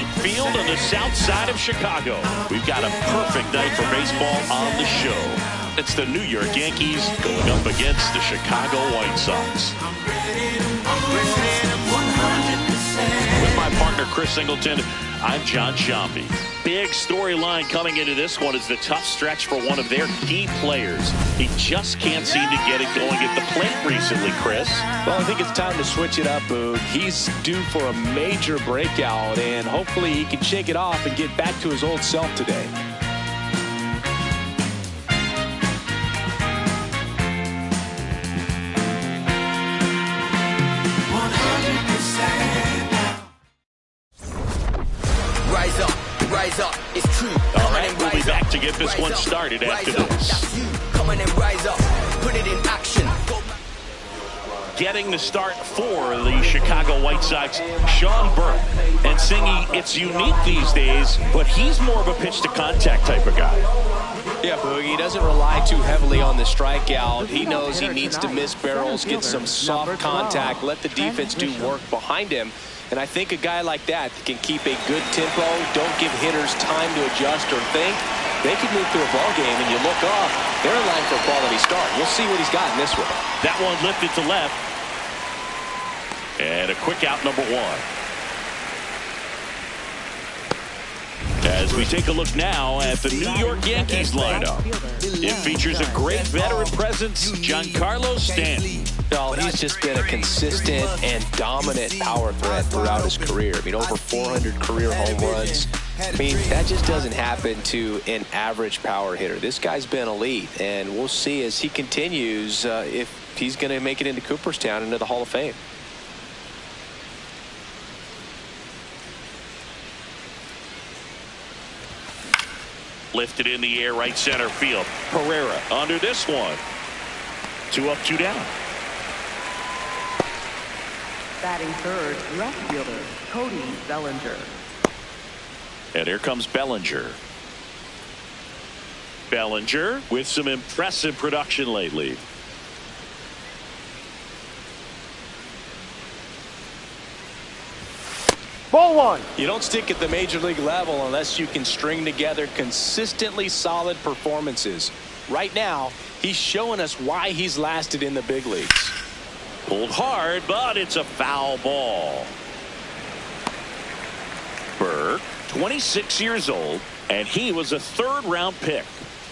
Wright Field on the south side of Chicago. We've got a perfect night for baseball on the show. It's the New York Yankees going up against the Chicago White Sox. With my partner Chris Singleton, I'm John Sciambi. Big storyline coming into this one is the tough stretch for one of their key players. He just can't seem to get it going at the plate recently, Chris. Well, I think it's time to switch it up, Boog. He's due for a major breakout, and hopefully he can shake it off and get back to his old self today. Rise up, it's true. All right, we'll be back to get this one started after this. Come on and rise up, put it in action. Getting the start for the Chicago White Sox, Sean Burke. And Singy, it's unique these days, but he's more of a pitch-to-contact type of guy. Yeah, Boog, he doesn't rely too heavily on the strikeout. He knows he needs to miss barrels, get some soft contact, let the defense do work behind him. And I think a guy like that can keep a good tempo, don't give hitters time to adjust or think. They could move through a ball game, and you look off, they're in line for a quality start. We'll see what he's got in this one. That one lifted to left. And a quick out, number one. As we take a look now at the New York Yankees lineup. It features a great veteran presence, Giancarlo Stanton. Well, he's just been a consistent and dominant power threat throughout his career. I mean, over 400 career home runs. I mean, that just doesn't happen to an average power hitter. This guy's been elite, and we'll see as he continues if he's going to make it into Cooperstown, into the Hall of Fame. Lifted in the air, right center field. Pereira under this one. 2 up, 2 down. Batting third, left fielder, Cody Bellinger. And here comes Bellinger. Bellinger with some impressive production lately. Ball one. You don't stick at the major league level unless you can string together consistently solid performances. Right now, he's showing us why he's lasted in the big leagues. Pulled hard, but it's a foul ball. Burke, 26 years old, and he was a third-round pick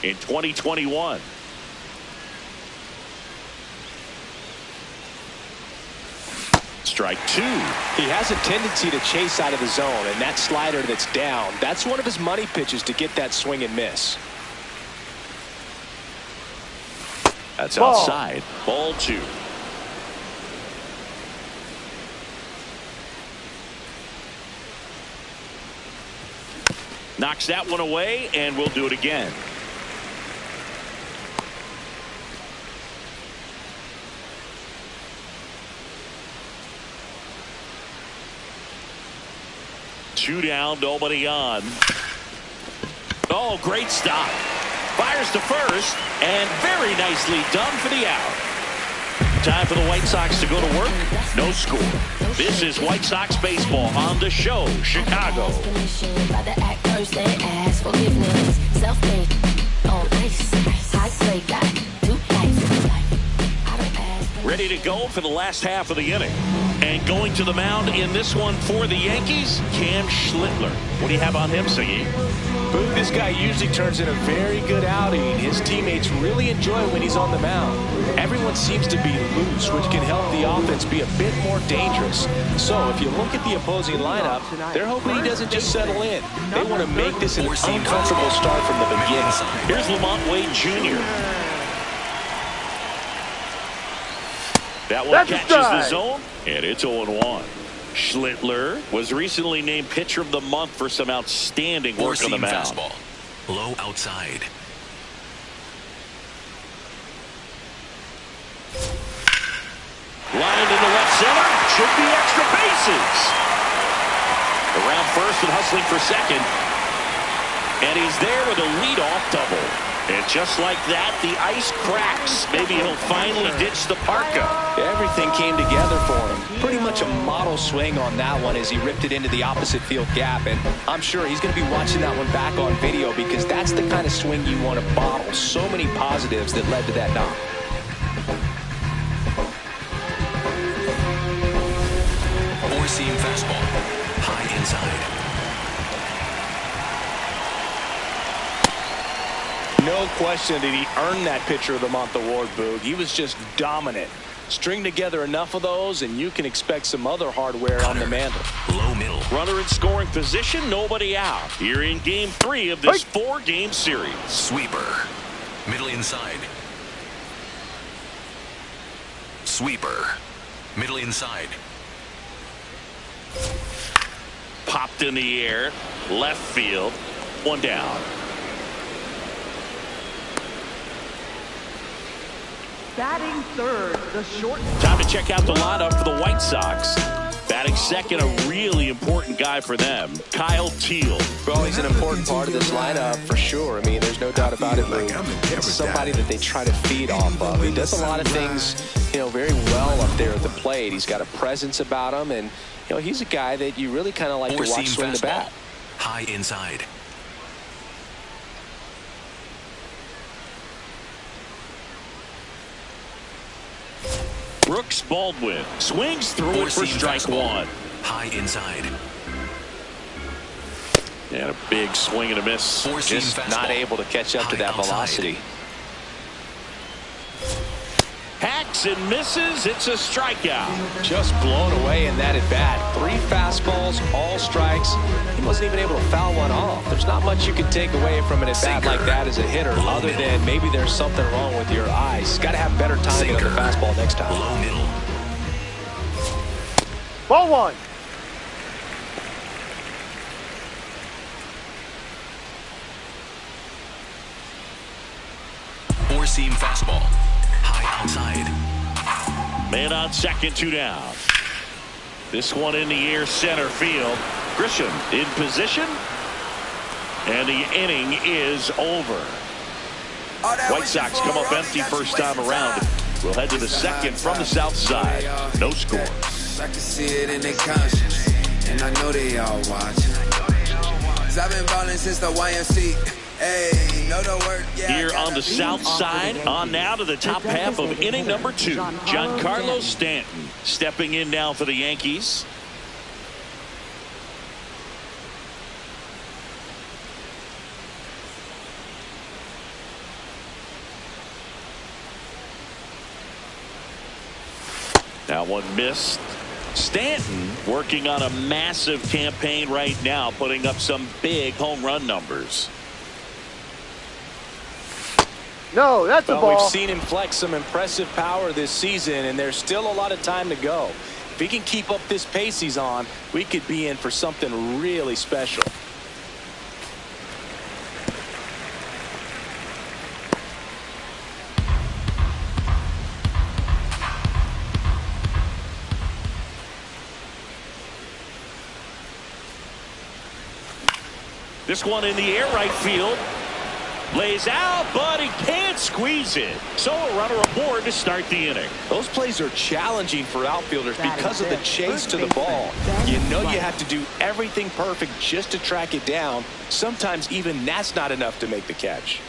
in 2021. Strike 2. He has a tendency to chase out of the zone, and that slider that's down, that's one of his money pitches to get that swing and miss. That's outside. Ball 2. Knocks that one away, and we'll do it again. Two down, nobody on. Oh, great stop. Fires to first, and very nicely done for the out. Time for the White Sox to go to work. No score. This is White Sox baseball on the show, Chicago. Ready to go for the last half of the inning. And going to the mound in this one for the Yankees, Cam Schlittler. What do you have on him, Siggy? Boog, this guy usually turns in a very good outing. His teammates really enjoy when he's on the mound. Everyone seems to be loose, which can help the offense be a bit more dangerous. So if you look at the opposing lineup, they're hoping he doesn't just settle in. They want to make this an uncomfortable start from the beginning. Here's Lamont Wade Jr. That one catches the zone, and it's 0-1. Schlittler was recently named Pitcher of the Month for some outstanding work on the mound. Fastball. Low outside. Lined into left center. Should be extra bases. Around first and hustling for second. And he's there with a leadoff double. And just like that, the ice cracks. Maybe he'll finally ditch the parka. Everything came together for him. Pretty much a model swing on that one as he ripped it into the opposite field gap. And I'm sure he's going to be watching that one back on video because that's the kind of swing you want to bottle. So many positives that led to that knock. Four-seam fastball. High inside. No question did he earn that Pitcher of the Month award, Boog. He was just dominant. String together enough of those, and you can expect some other hardware on the mantle. Low middle. Runner in scoring position, nobody out. Here in Game 3 of this 4-game series. Sweeper. Middle inside. Sweeper. Middle inside. Popped in the air. Left field. One down. Batting third, the short. Time to check out the lineup for the White Sox. Batting second, a really important guy for them, Kyle Teel. Well, he's an important part of this lineup for sure. I mean, there's no doubt about it. It's somebody that they try to feed off of. He does a lot of things, very well up there at the plate. He's got a presence about him, and he's a guy that you really kind of like to watch swing the bat. High inside. Brooks Baldwin swings through it for strike one. High inside. And a big swing and a miss. Just not able to catch up to that velocity. Hacks and misses. It's a strikeout. Just blown away in that at bat. 3 fastballs, all strikes. He wasn't even able to foul one off. There's not much you can take away from an at bat like that as a hitter, other than maybe there's something wrong with your eyes. Got to have better timing on the fastball next time. Low middle. Ball one. Four-seam fastball. High outside. Man on second, 2 down. This one in the air, center field. Grisham in position. And the inning is over. White Sox come up empty first time around. We'll head to the second from the south side. No score. I can see it in their conscience, and I know they all watching. I've been balling since the YMC. Hey, know the word. Here on the south side, on now to the top half of inning number 2. Giancarlo Stanton stepping in now for the Yankees. That one missed. Stanton working on a massive campaign right now, putting up some big home run numbers. No, that's a ball. We've seen him flex some impressive power this season, and there's still a lot of time to go. If he can keep up this pace he's on, we could be in for something really special. This one in the air, right field. Lays out, but he can't squeeze it. So a runner aboard to start the inning. Those plays are challenging for outfielders because of the chase to the ball. You know you have to do everything perfect just to track it down. Sometimes even that's not enough to make the catch.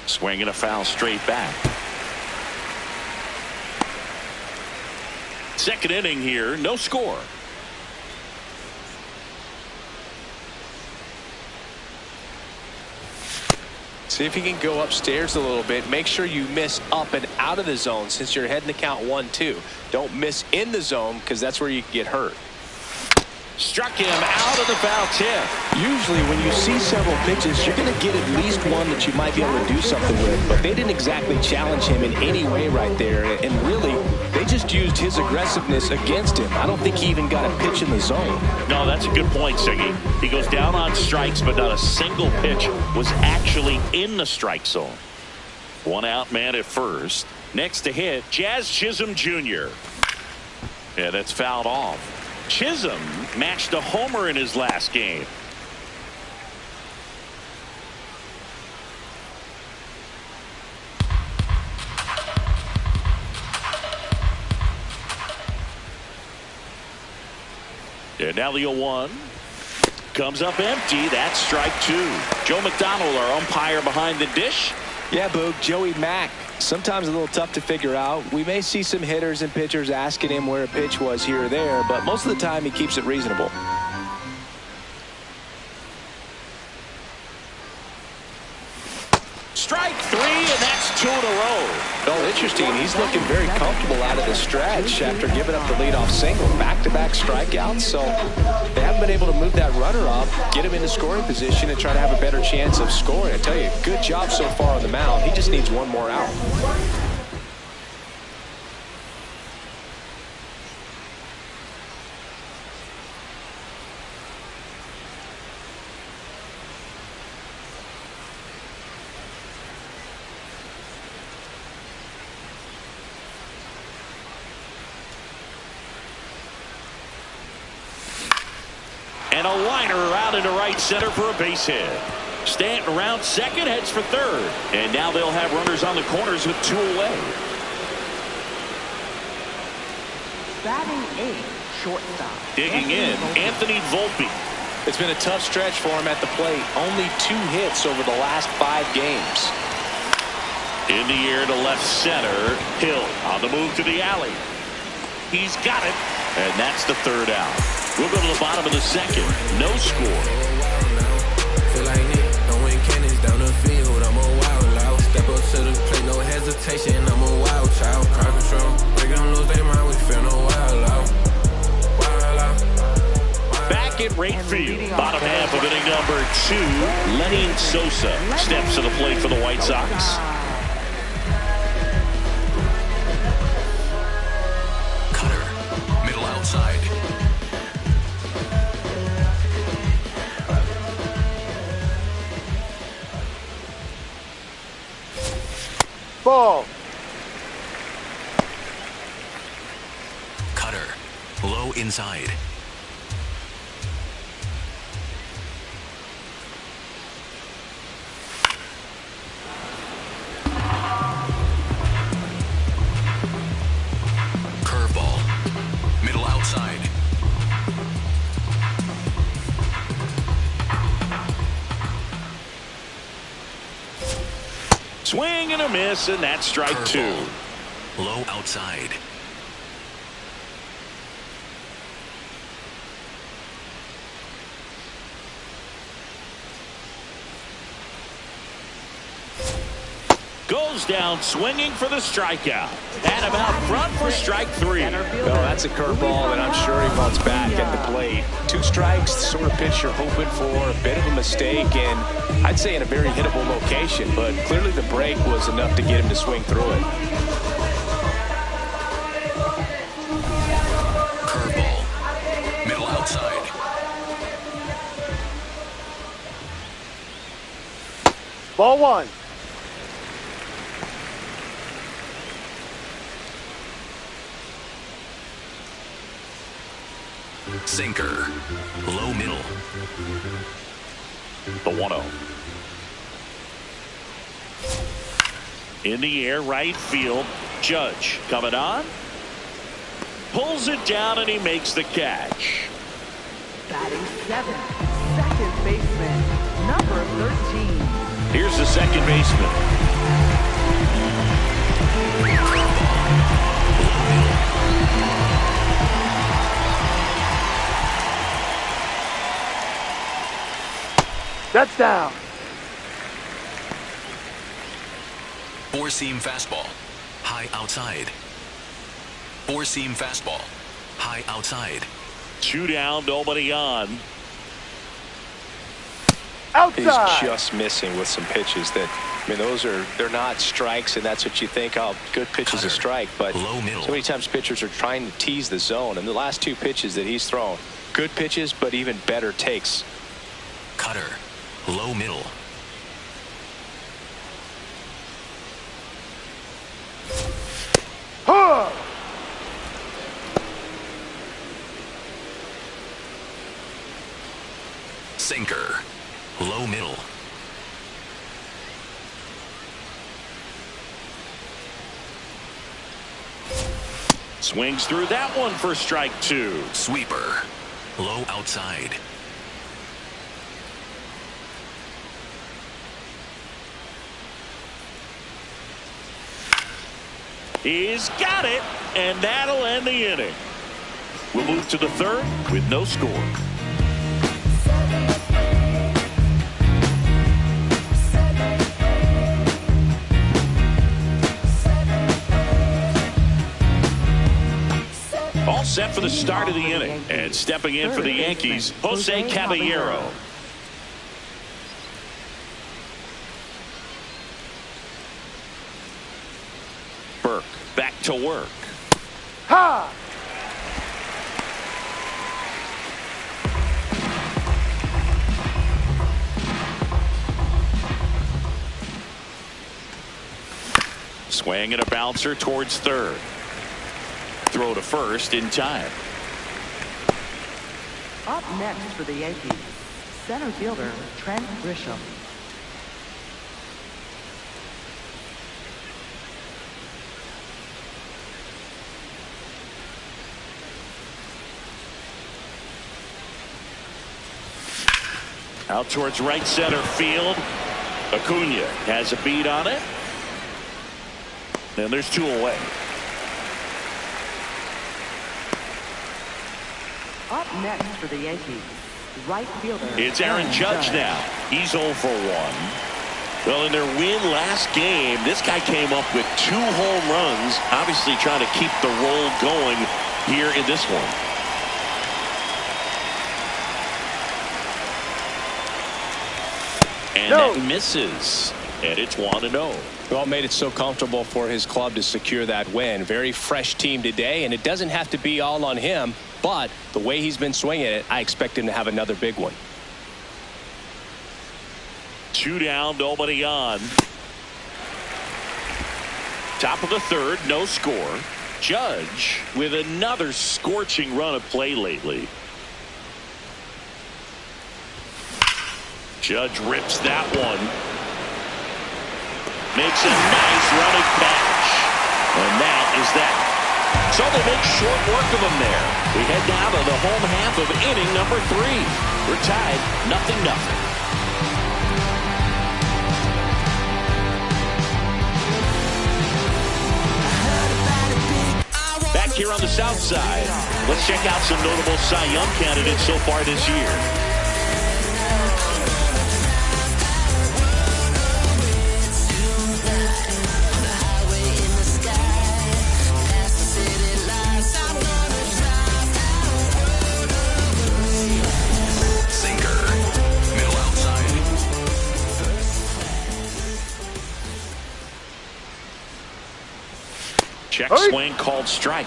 Swinging a foul straight back. Second inning here, no score. See if you can go upstairs a little bit. Make sure you miss up and out of the zone since you're heading to count 1-2. Don't miss in the zone because that's where you get hurt. Struck him out of the foul tip. Usually when you see several pitches, you're going to get at least one that you might be able to do something with. But they didn't exactly challenge him in any way right there. And really, they just used his aggressiveness against him. I don't think he even got a pitch in the zone. No, that's a good point, Siggy. He goes down on strikes, but not a single pitch was actually in the strike zone. One out man at first. Next to hit, Jazz Chisholm Jr. Yeah, that's fouled off. Chisholm matched a homer in his last game. And now the 0-1 comes up empty. That's strike two. Joe McDonald, our umpire behind the dish. Yeah, Boog, Joey Mack. Sometimes a little tough to figure out. We may see some hitters and pitchers asking him where a pitch was here or there, but most of the time he keeps it reasonable. Strike three, and that's two in a row. Oh, interesting. He's looking very comfortable out of the stretch after giving up the leadoff single. Back-to-back strikeouts, so they haven't been able to move that runner up, get him into scoring position, and try to have a better chance of scoring. I tell you, good job so far on the mound. He just needs one more out. And a liner out into right center for a base hit. Stanton around second, heads for third. And now they'll have runners on the corners with two away. Batting eighth, shortstop. Digging in, Anthony Volpe. It's been a tough stretch for him at the plate. Only 2 hits over the last 5 games. In the air to left center. Hill on the move to the alley. He's got it. And that's the third out. We'll go to the bottom of the second. No score. Feel like Nick, throwing cannons down the field. I'm a wild loud. Step up to the plate, no hesitation. I'm a wild child. Crowd control. They gon' lose their mind. We feel no wild out. Wild out. Back at right field. Bottom half of inning number 2. Lenny Sosa steps to the plate for the White Sox. Cutter. Middle outside. Ball. Cutter. Low inside. Curveball. Middle outside. Swing and a miss, and that's strike Curveball. 2. Low outside. Goes down swinging for the strikeout. And about front for strike 3. No, that's a curveball that I'm sure he wants back at the plate. 2 strikes, the sort of pitch you're hoping for, a bit of a mistake, and I'd say in a very hittable location, but clearly the break was enough to get him to swing through it. Curveball. Middle outside. Ball 1. Sinker. Low middle. The 1-0. In the air, right field. Judge coming on. Pulls it down, and he makes the catch. Batting 7th, second baseman, number 13. Here's the second baseman. That's down. 4-seam fastball. High outside. 4-seam fastball. High outside. 2 down, nobody on. Outside. He's just missing with some pitches that, I mean, they're not strikes, and that's what you think, oh, good pitch is a strike. But Low middle. so many times pitchers are trying to tease the zone, and the last 2 pitches that he's thrown, good pitches, but even better takes. Cutter. Low middle. Huh. Sinker. Low middle. Swings through that one for strike 2. Sweeper. Low outside. He's got it, and that'll end the inning. We'll move to the 3rd with no score. All set for the start of the inning, and stepping in for the Yankees, Jose Caballero. Burke back to work. Ha. Swing and a bouncer towards 3rd. Throw to 1st in time. Up next for the Yankees, center fielder Trent Grisham. Out towards right center field. Acuna has a beat on it. And there's 2 away. Up next for the Yankees, right fielder. It's Aaron Judge now. He's 0 for 1. Well, in their win last game, this guy came up with 2 home runs, obviously trying to keep the roll going here in this one. And that misses. And it's 1-0. Well, made it so comfortable for his club to secure that win. Very fresh team today, and it doesn't have to be all on him, but the way he's been swinging it, I expect him to have another big one. 2 down, nobody on. Top of the 3rd, no score. Judge with another scorching run of play lately. Judge rips that one. Makes a nice running catch. And that is that. So they make short work of him there. We head down to the home half of inning number 3. We're tied 0-0. Back here on the south side, let's check out some notable Cy Young candidates so far this year. Check swing called strike.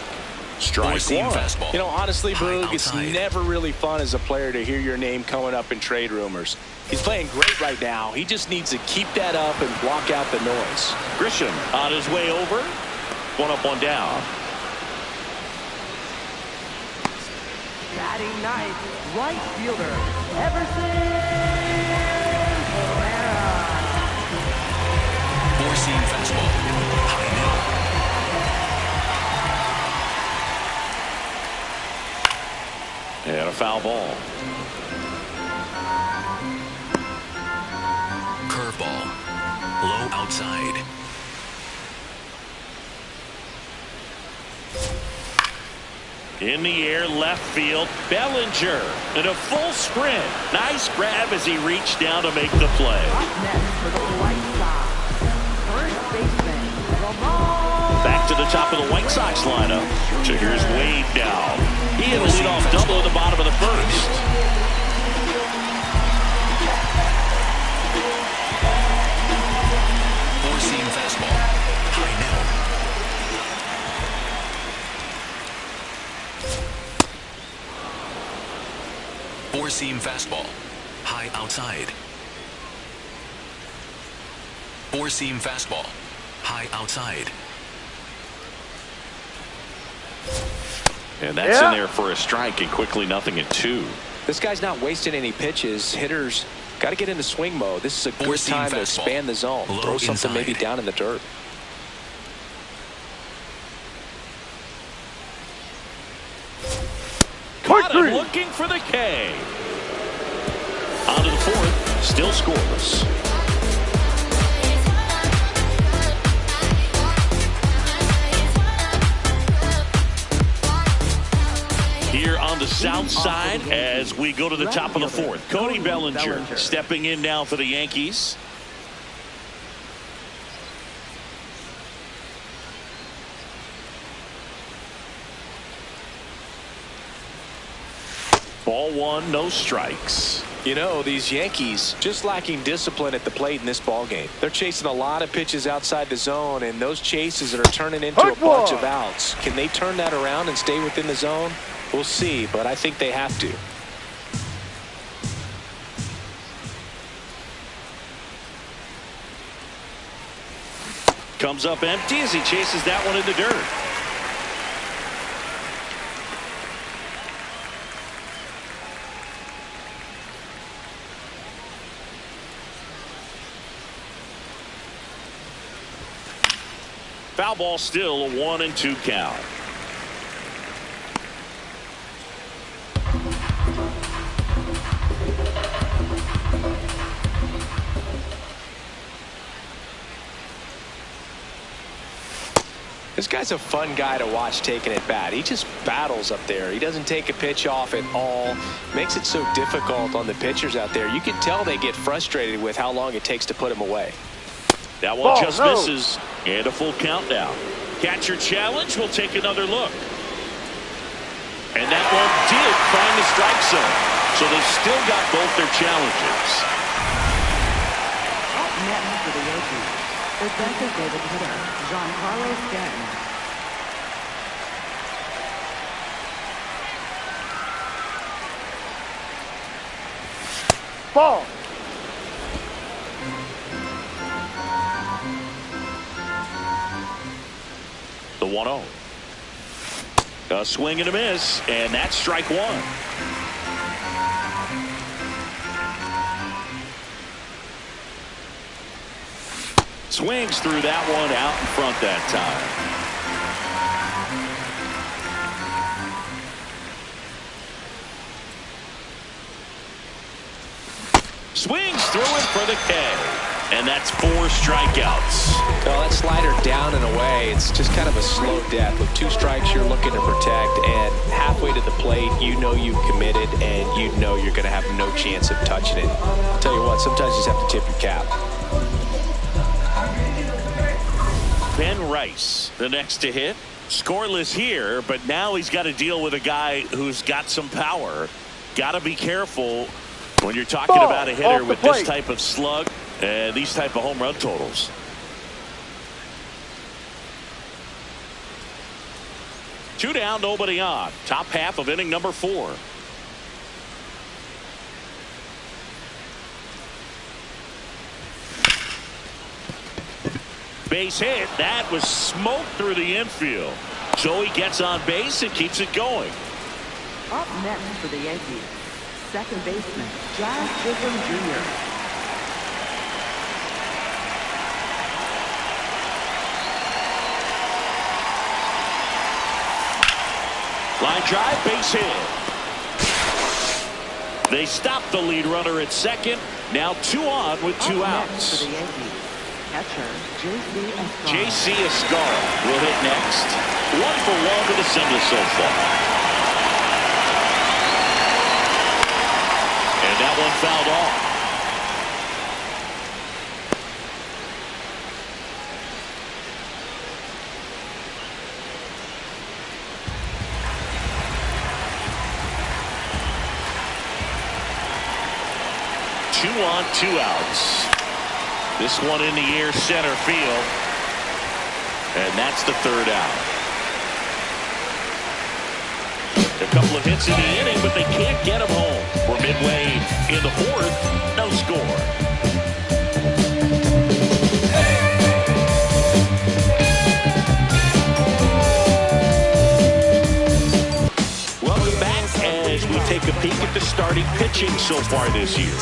Strike 1. Fastball. You know, honestly, Boog, it's outside. never really fun as a player to hear your name coming up in trade rumors. He's playing great right now. He just needs to keep that up and block out the noise. Grisham on his way over. 1 up, 1 down. Batting ninth, right fielder Everson Herrera. 4-seam fastball. High middle. And a foul ball. Curveball. Low outside. In the air, left field. Bellinger in a full sprint. Nice grab as he reached down to make the play. Up next for the White Sox, first baseman Ramon. Back to the top of the White Sox lineup. So here's Wade now. He had a leadoff double in the bottom of the first. Four-seam fastball. High middle. Four-seam fastball. High outside. Four-seam fastball. High outside. And that's in there for a strike, and quickly 0-2. This guy's not wasting any pitches. Hitters got to get into swing mode. This is a good time to expand the zone. Throw something maybe down in the dirt. Caught him looking for the K. On to the fourth, still scoreless. Here on the south side as we go to the top of the fourth. Cody Bellinger stepping in now for the Yankees. Ball one, no strikes. You know, these Yankees just lacking discipline at the plate in this ball game. They're chasing a lot of pitches outside the zone, and those chases are turning into a bunch of outs. Can they turn that around and stay within the zone? We'll see, but I think they have to. Comes up empty as he chases that one in the dirt. Foul ball, still a 1-2 count. This guy's a fun guy to watch taking at bat. He just battles up there. He doesn't take a pitch off at all. Makes it so difficult on the pitchers out there. You can tell they get frustrated with how long it takes to put him away. That one just misses, and a full count now. Catcher challenge. We'll take another look. And that one did find the strike zone. So they've still got both their challenges. Up next for the Yankees, the designated hitter, Giancarlo Stanton. Ball. The 1-0. A swing and a miss, and that's strike one. Swings through that one out in front that time. Swings through it for the K. And that's 4 strikeouts. Well, that slider down and away, it's just kind of a slow death. With 2 strikes, you're looking to protect, and halfway to the plate, you know you've committed, and you know you're going to have no chance of touching it. I'll tell you what, sometimes you just have to tip your cap. Ben Rice, the next to hit. Scoreless here, but now he's got to deal with a guy who's got some power. Got to be careful when you're talking about a hitter with this type of slug and these type of home run totals. Two down, nobody on. Top half of inning number 4. Base hit. That was smoked through the infield. So he gets on base and keeps it going. Up next for the Yankees, second baseman, Jazz Chisholm Jr. Line drive, base hit. They stop the lead runner at second. Now 2 on with 2 outs. For the Yankees, catcher J.C. Escobar. J.C. Escobar will hit next. 1 for 1 with a single so far. And that one fouled off. 2 on, 2 outs. This one in the air center field. And that's the 3rd out. A couple of hits in the inning, but they can't get him home. We're midway in the 4th. No score. Welcome back as we take a peek at the starting pitching so far this year.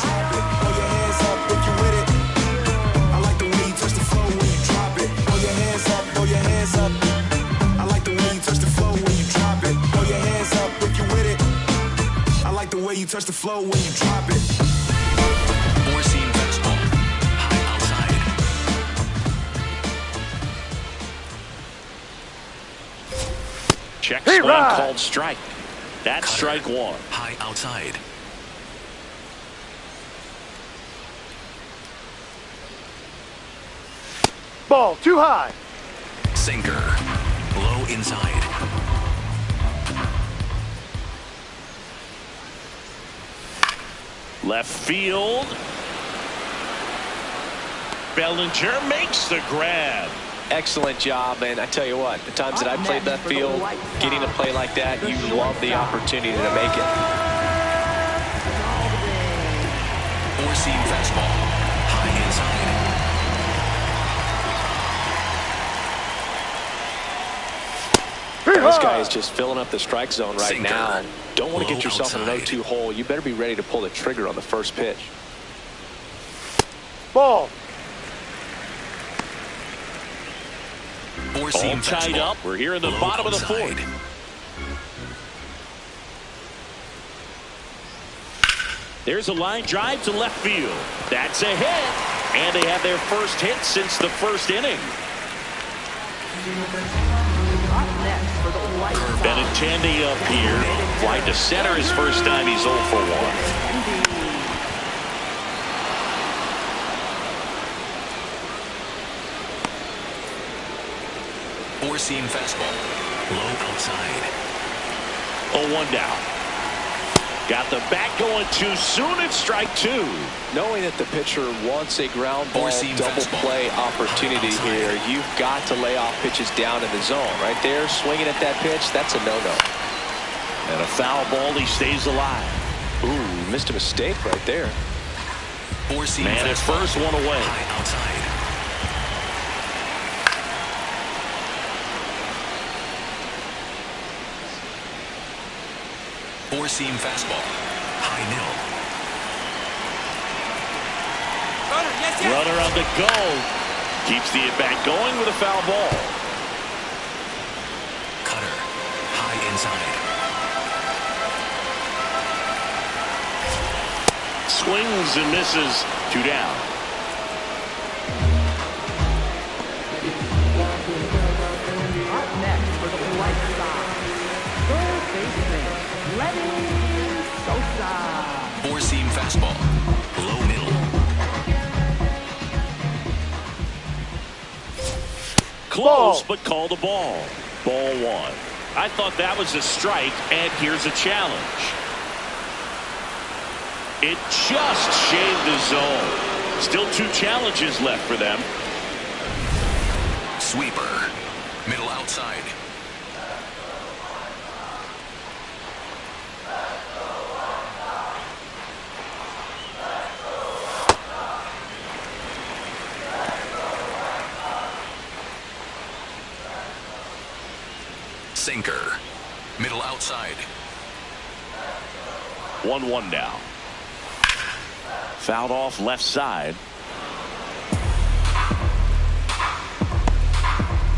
You touch the floor when you drop it. 4-seam fastball. High outside. Check swing right. called strike. That's Cutter. strike 1. High outside. Ball too high. Sinker. Low inside. Left field. Bellinger makes the grab. Excellent job, and I tell you what, the times that I played that field, getting a play like that, you love the opportunity to make it. 4-seam fastball. High inside. This guy is just filling up the strike zone right Sinker. now. Don't want to get Low yourself in an outside. 0-2 hole. You better be ready to pull the trigger on the first pitch. Ball. 4-seam All tied fastball. up. We're here in the Low bottom of the outside. 4th. There's a line drive to left field. That's a hit. And they have their first hit since the first inning. Up next for the White Sox. Benintendi up here. Fly to center his first time. He's 0 for 1. 4-seam fastball. Low outside. 0-1 down. Got the bat going too soon. It's strike 2. Knowing that the pitcher wants a ground ball Four-seam double fastball. play opportunity here, you've got to lay off pitches down in the zone. Right there, swinging at that pitch, that's a no-no. And a foul ball. He stays alive. Ooh, missed a mistake right there. 4-seam Man at fastball. first, 1 away. High outside. Four-seam fastball. High middle. Runner on the go. Keeps the at-bat going with a foul ball. Cutter. High inside. Swings and misses. 2 down. Up next for the White Sox. Third baseman, Lenny Sosa. 4-seam fastball. Low middle. Close, but call the ball. Ball 1. I thought that was a strike, and here's a challenge. It just shaved the zone. Still 2 challenges left for them. Sweeper. Middle outside. Sinker. Middle outside. 1-1 now. Fouled off left side.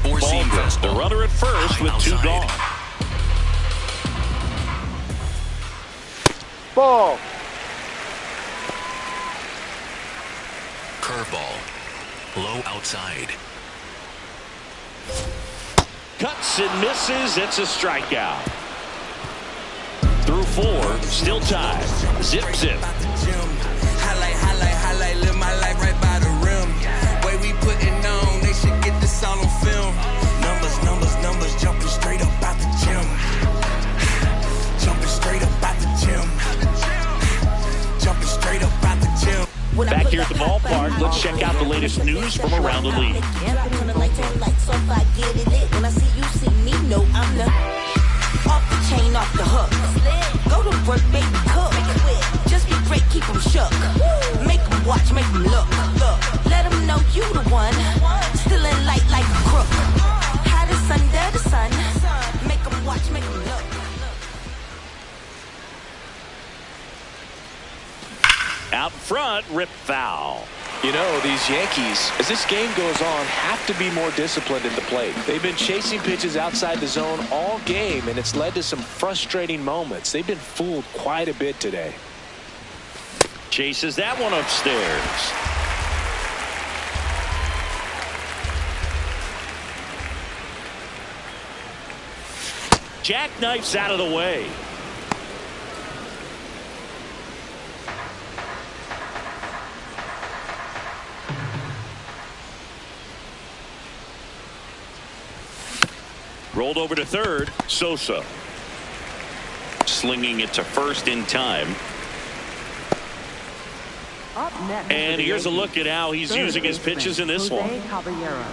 Four-seam The fastball. runner at first High with 2 outside. gone. Ball. Curveball. Low outside. Cuts and misses. It's a strikeout. Through 4, still tied. Zip, zip. Highlight, live my life right by the rim. Way we putting on, they should get this all on film. Numbers, jumping straight up out the gym. Jumping straight up out the gym. Jumping straight up out the gym. latest news from around the league. Off the chain, off the hook. Go to work, baby, cook. Just be great, keep them shook. Make them watch, make them look. Let them know you the one. Still in light like a crook. Hottest under the sun. Make them watch, make them look. Out front, rip foul. You know, these Yankees, as this game goes on, have to be more disciplined at the plate. They've been chasing pitches outside the zone all game, and it's led to some frustrating moments. They've been fooled quite a bit today. Chases that one upstairs. Jackknifes out of the way. Rolled over to third. Sosa slinging it to first in time. Up next, and here's a look at how he's using his pitches in this one. Caballero.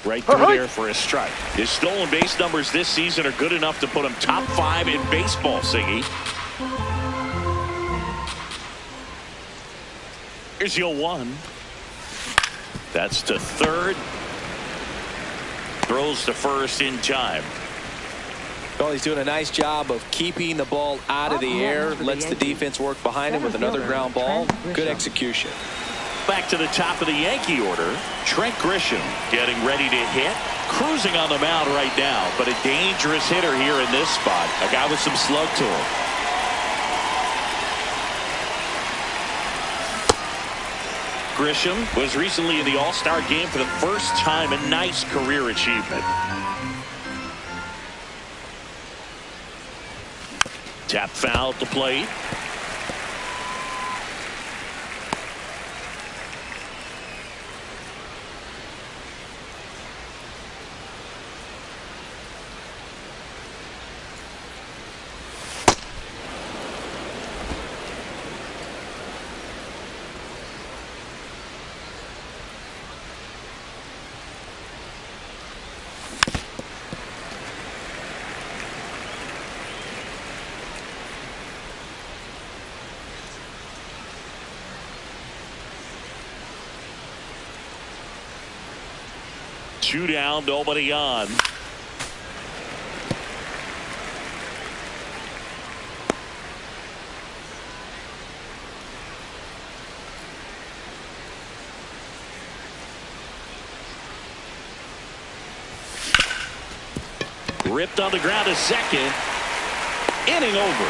Right through there for a strike. His stolen base numbers this season are good enough to put him top 5 in baseball, Siggy. Here's your 1. That's to third. Throws to first in time. Well, he's doing a nice job of keeping the ball out of the air. Lets the defense work behind him with another ground ball. Good execution. Back to the top of the Yankee order. Trent Grisham getting ready to hit. Cruising on the mound right now, but a dangerous hitter here in this spot. A guy with some slug to him. Grisham was recently in the All-Star game for the first time. A nice career achievement. Tap foul at the plate. Two down, nobody on. Ripped on the ground to second. Inning over.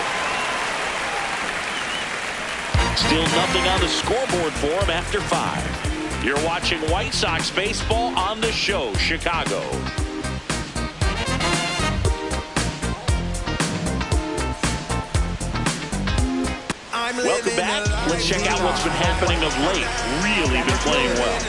Still nothing on the scoreboard for him after 5. You're watching White Sox baseball on the show, Chicago. Welcome back. Let's check out what's been happening of late. Really been playing well.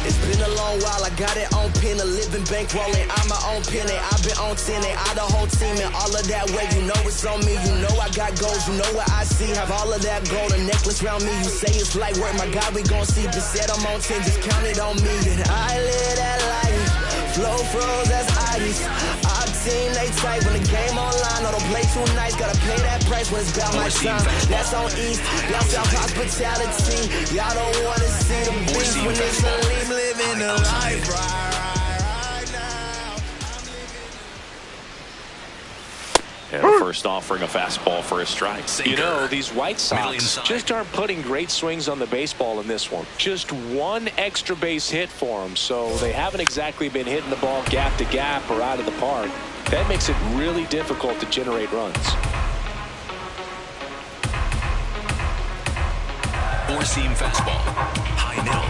It's been a long while, I got it on pin, a living bankrolling, I'm my own penny, I've been on 10, I the whole team, and all of that way, you know it's on me, you know I got goals, you know what I see, have all of that gold, a necklace round me, you say it's light work, my God, we gon' see, just said I'm on 10, just count it on me, and I live that life, flow froze as ice, our team, they tight, when the game online, I don't play too nice, gotta pay that price when it's about my time, that's on East, y'all South hospitality, y'all don't wanna see the beast when it's a leave, living the life right now. And the first offering a fastball for a strike. You know, these White Sox just aren't putting great swings on the baseball in this one. Just one extra base hit for them, so they haven't exactly been hitting the ball gap to gap or out of the park. That makes it really difficult to generate runs. Four-seam fastball. High middle.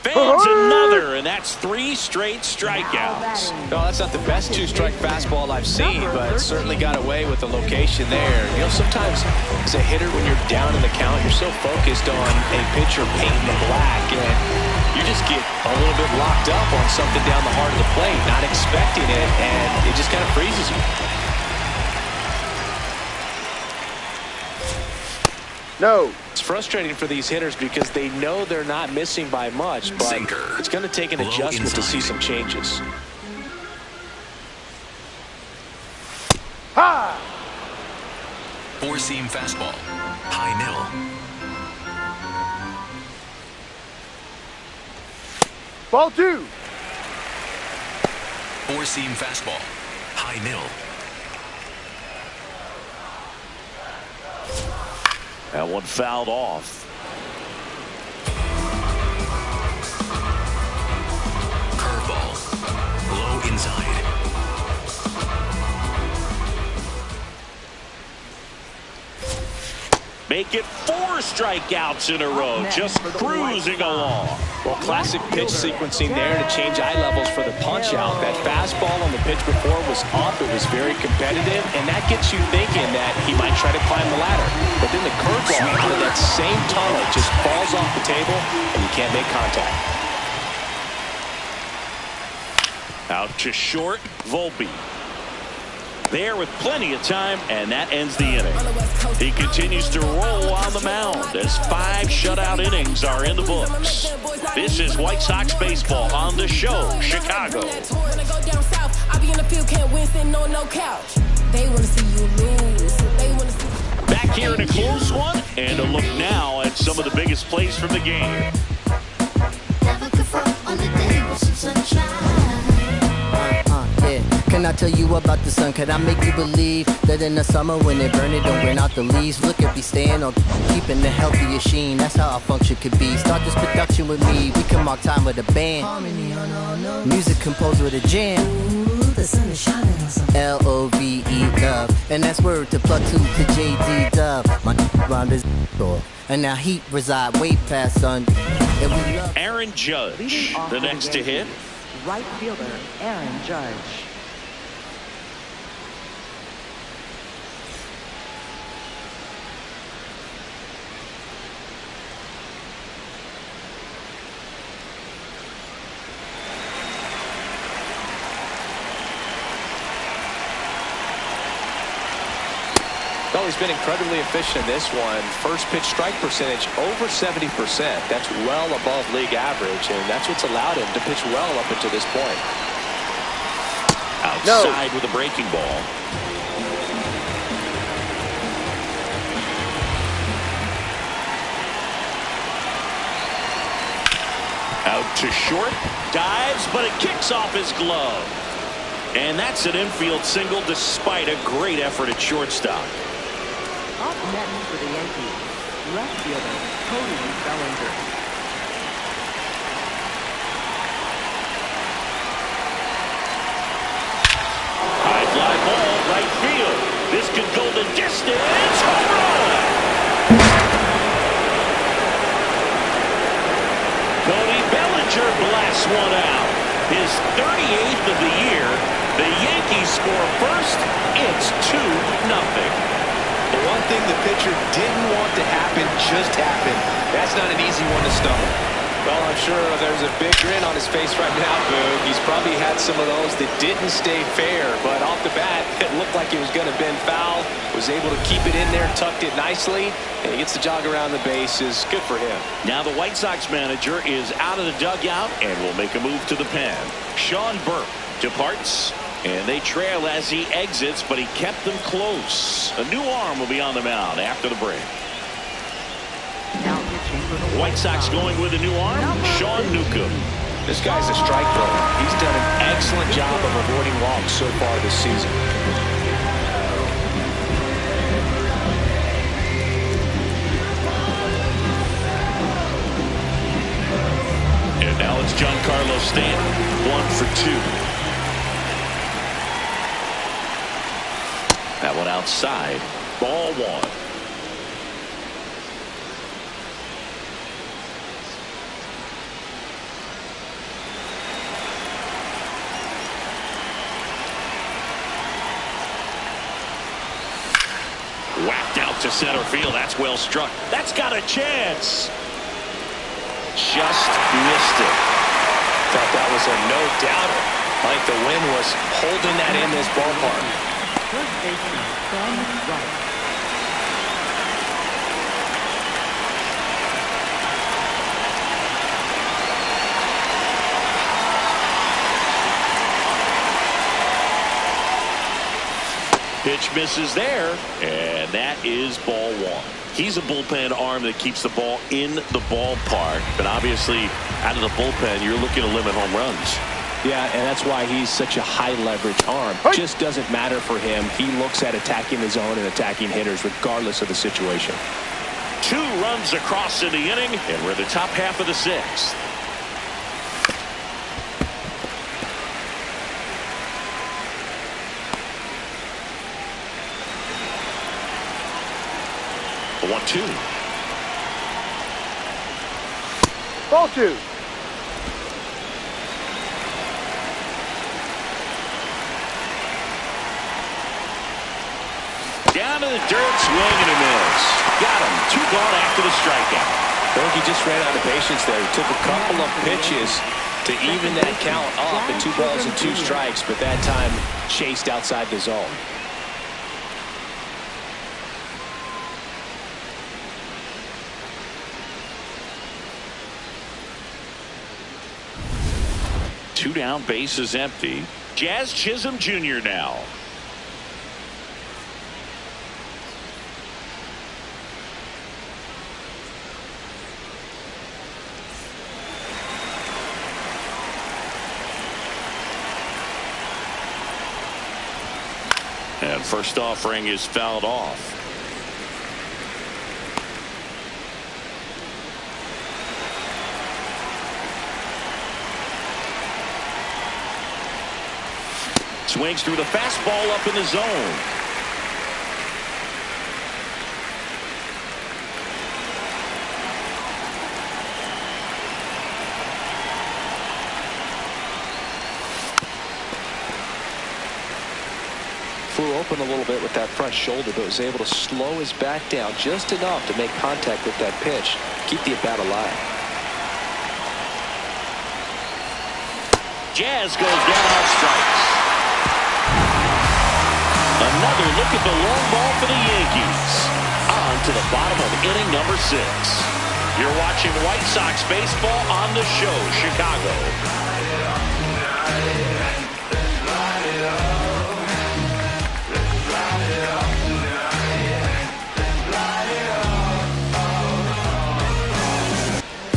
Fans another, and that's 3 straight strikeouts. No, that's not the best 2-strike fastball I've seen, but certainly got away with the location there. You know, sometimes as a hitter, when you're down in the count, you're so focused on a pitcher painting the black, and you just get a little bit locked up on something down the heart of the plate, not expecting it, and it just kind of freezes you. No. It's frustrating for these hitters because they know they're not missing by much, but it's going to take an adjustment to see some changes. Ha! 4-seam fastball. High middle. Ball 2. 4-seam fastball. High middle. That one fouled off. Curveball. Low inside. Make it 4 strikeouts in a row, just cruising along. Well, classic pitch sequencing there to change eye levels for the punch out. That fastball on the pitch before was up. It was very competitive, and that gets you thinking that he might try to climb the ladder. But then the curveball out of that same tunnel just falls off the table, and you can't make contact. Out to short, Volpe. There with plenty of time, and that ends the inning. He continues to roll on the mound as 5 shutout innings are in the books. This is White Sox baseball on the show, Chicago. Back here in a close one, and a look now at some of the biggest plays from the game. Can I tell you about the sun? Can I make you believe that in the summer when it burn it don't burn out the leaves? Look at me staying on keeping the healthiest sheen. That's how our function could be. Start this production with me. We can mark time with a band. Music composed with a jam. The sun is shining on something. L-O-V-E love. And that's word to plug 2 to J.D. Dub. My round is door. And now heat reside way past sun. And we love Aaron Judge, the next to hit. Right fielder, Aaron Judge. Well, he's been incredibly efficient in this one. First pitch strike percentage over 70%. That's well above league average, and that's what's allowed him to pitch well up until this point. Outside with a breaking ball. Out to short, dives, but it kicks off his glove. And that's an infield single despite a great effort at shortstop. Up next for the Yankees, left fielder, Cody Bellinger. High fly ball, right field. This could go the distance. Home run! Cody Bellinger blasts one out. His 38th of the year. The Yankees score first. It's 2-0. The one thing the pitcher didn't want to happen just happened. That's not an easy one to stomach. Well, I'm sure there's a big grin on his face right now, Boog. He's probably had some of those that didn't stay fair, but off the bat, it looked like it was going to bend foul. Was able to keep it in there, tucked it nicely, and he gets the jog around the bases. Good for him. Now the White Sox manager is out of the dugout and will make a move to the pen. Sean Burke departs. And they trail as he exits, but he kept them close. A new arm will be on the mound after the break. Now pitching for the White Sox going with a new arm, Sean Newcomb. This guy's a strike thrower. He's done an excellent job of avoiding walks so far this season. And now it's Giancarlo Stanton, 1 for 2. That one outside. Ball 1. Whacked out to center field. That's well struck. That's got a chance. Just missed it. Thought that was a no-doubter. I think the wind was holding that in this ballpark. First baseman, Ben Wright. Pitch misses there, and that is ball one. He's a bullpen arm that keeps the ball in the ballpark, but obviously out of the bullpen, you're looking to limit home runs. Yeah, and that's why he's such a high-leverage arm. Just doesn't matter for him. He looks at attacking the zone and attacking hitters regardless of the situation. 2 runs across in the inning, and we're in the top half of the 6th. The 1-2. Ball 2. Down to the dirt, swing and a miss. Got him. 2 gone after the strikeout. I think he just ran out of patience there. He took a couple of pitches to even that count up at 2 balls and 2 strikes, but that time chased outside the zone. Two down, base is empty. Jazz Chisholm Jr. now. And first offering is fouled off. Swings through the fastball up in the zone. Flew open a little bit with that front shoulder, but was able to slow his back down just enough to make contact with that pitch, keep the at-bat alive. Jazz goes down on strikes. Another look at the long ball for the Yankees. On to the bottom of inning number 6. You're watching White Sox baseball on the show, Chicago.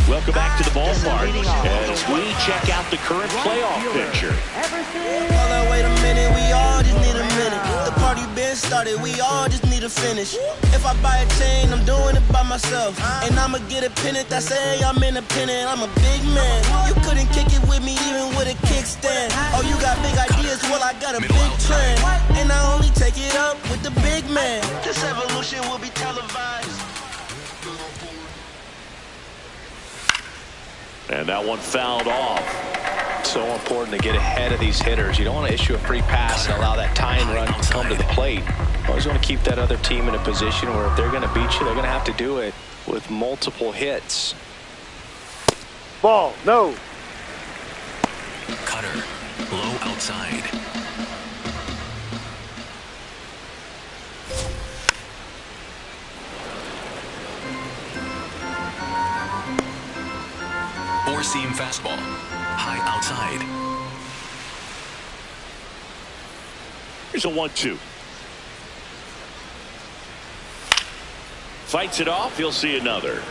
Welcome back to the ballpark as we check out the current playoff picture. Hold on, wait a minute, we all just need a minute. The party been started, we all just need to finish. If I buy a chain, I'm doing it by myself. And I'ma get a pennant that say I'm independent. I'm a big man. You couldn't kick it with me even with a kickstand. Oh, you got big ideas? Well, I got a big trend. And I only take it up with the big man. This evolution will be televised. And that one fouled off. So important to get ahead of these hitters. You don't want to issue a free pass and allow that tying run to come to the plate. Always want to keep that other team in a position where if they're going to beat you, they're going to have to do it with multiple hits. Ball, no. Cutter, low outside. Four-seam fastball, high outside. Here's a 1-2. Fights it off. He'll see another.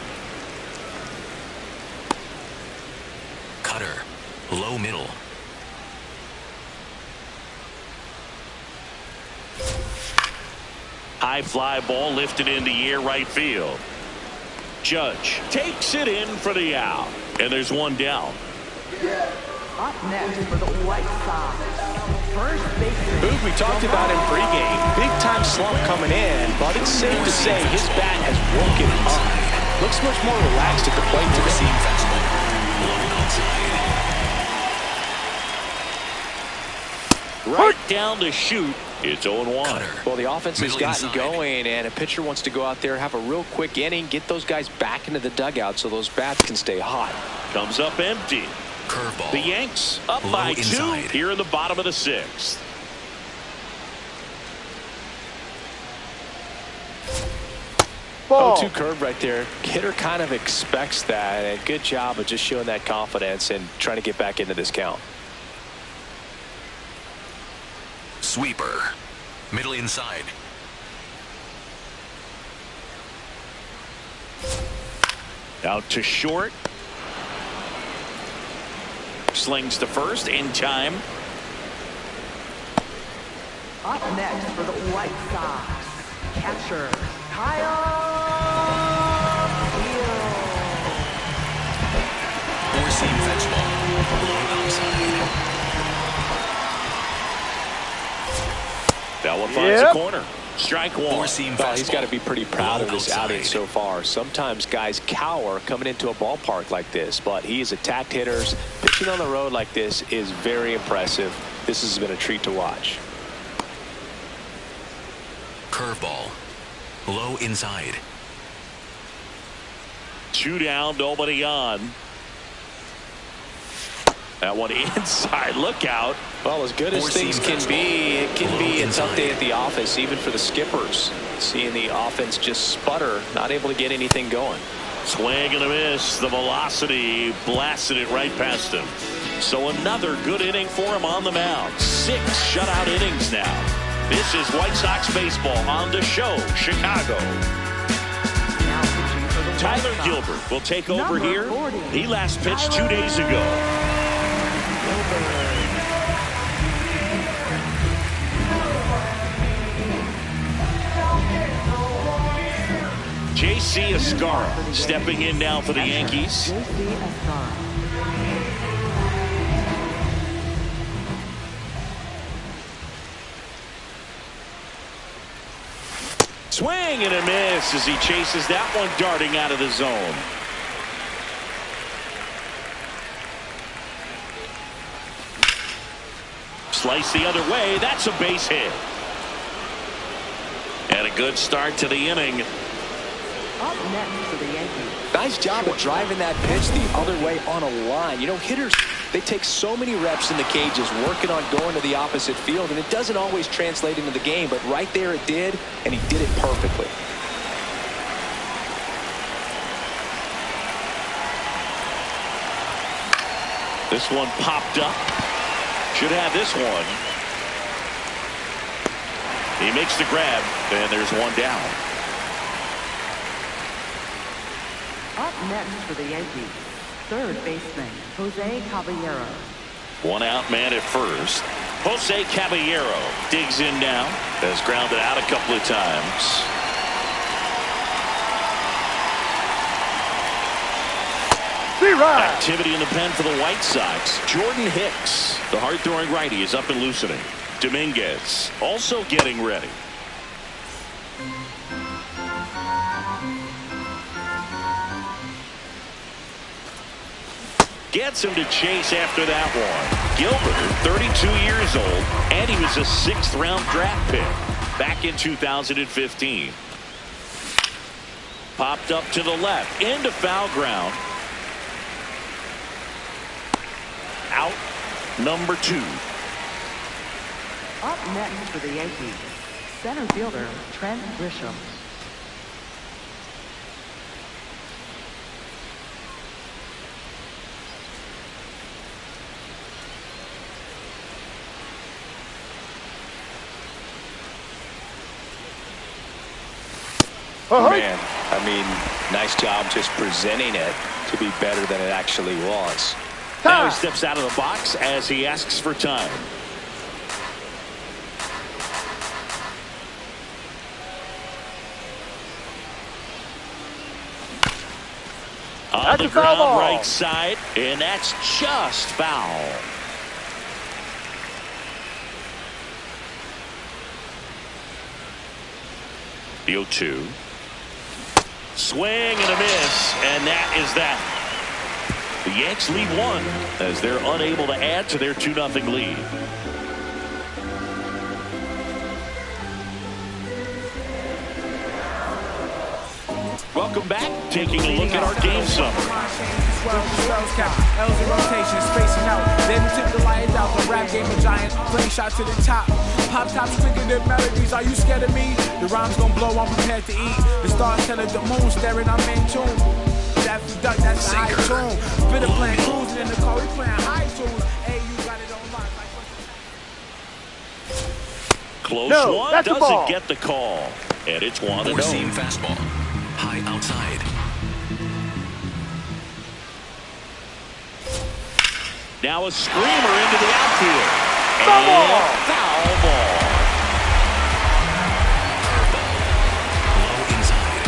Cutter, low middle. High fly ball lifted in the air right field. Judge takes it in for the out. And there's one down. Up next for the White Sox, first baseman. Boog, we talked about him pregame. Big time slump coming in, but it's safe to say his bat has woken up. Looks much more relaxed at the plate today. Right down to shoot. It's 0-1. Well, the offense has gotten going, and a pitcher wants to go out there, have a real quick inning, get those guys back into the dugout so those bats can stay hot. Comes up empty. Curveball. The Yanks up Low by inside. 2 here in the bottom of the 6th. Ball. 0-2 curve right there. Hitter kind of expects that, and good job of just showing that confidence and trying to get back into this count. Sweeper. Middle inside. Out to short. Slings to first in time. Up next for the White Sox, catcher Kyle Hill. Four-seam fastball. Low outside. That one finds the corner. Strike 1. Four-seam Well, he's fastball. got to be pretty proud Low of this outside. outing so far. Sometimes guys cower coming into a ballpark like this, but he has attacked hitters. Pitching on the road like this is very impressive. This has been a treat to watch. Curveball. Low inside. 2 down, nobody on. That one inside. Look out. Well, as good as things can be, it can be a tough day at the office, even for the skippers. Seeing the offense just sputter, not able to get anything going. Swing and a miss. The velocity blasted it right past him. So another good inning for him on the mound. 6 shutout innings now. This is White Sox baseball on the show, Chicago. Now pitching for the White Tyler Sox, Gilbert will take over number here. 40, He last pitched 2 Tyler days ago. J.C. Escarra stepping in now for the Yankees. J.C. Escarra. Swing and a miss as he chases that one darting out of the zone. Slice the other way. That's a base hit. And a good start to the inning. Up next for the Yankees. Nice job of driving that pitch the other way on a line. You know, hitters, they take so many reps in the cages working on going to the opposite field, and it doesn't always translate into the game, but right there it did, and he did it perfectly. This one popped up. Should have this one. He makes the grab, and there's one down. Up next for the Yankees, third baseman Jose Caballero. 1 out man at first. Jose Caballero digs in now. Has grounded out a couple of times. Activity in the pen for the White Sox. Jordan Hicks, the hard-throwing righty, is up and loosening. Dominguez also getting ready. Gets him to chase after that one. Gilbert, 32 years old, and he was a 6th-round draft pick back in 2015. Popped up to the left, into foul ground. Out, number 2. Up next for the Yankees, center fielder Trent Grisham. Man, I mean, nice job just presenting it to be better than it actually was. Now he steps out of the box as he asks for time. On the ground right side, and that's just foul. The 0-2. Swing and a miss, and that is that. The Yanks lead 1 as they're unable to add to their 2-0 lead. Welcome back. Taking a look at our game summary. L's in rotation, spacing out. Then tip the lights out. The rap game of giant. Playing shot to the top. Pop tops quicker than melodies. Are you scared of me? The rhyme's gonna blow. I'm prepared to eat. The stars tell the moon staring. I'm in tune. After duck, that's the high tune. Spitter playing cruising in the car. We playing high tunes. Hey, you got it on lock. Close one. Doesn't get the call. And it's 1-0. Four-seam fastball. High outside. Now a screamer into the outfield. And foul ball. Curveball. Low inside.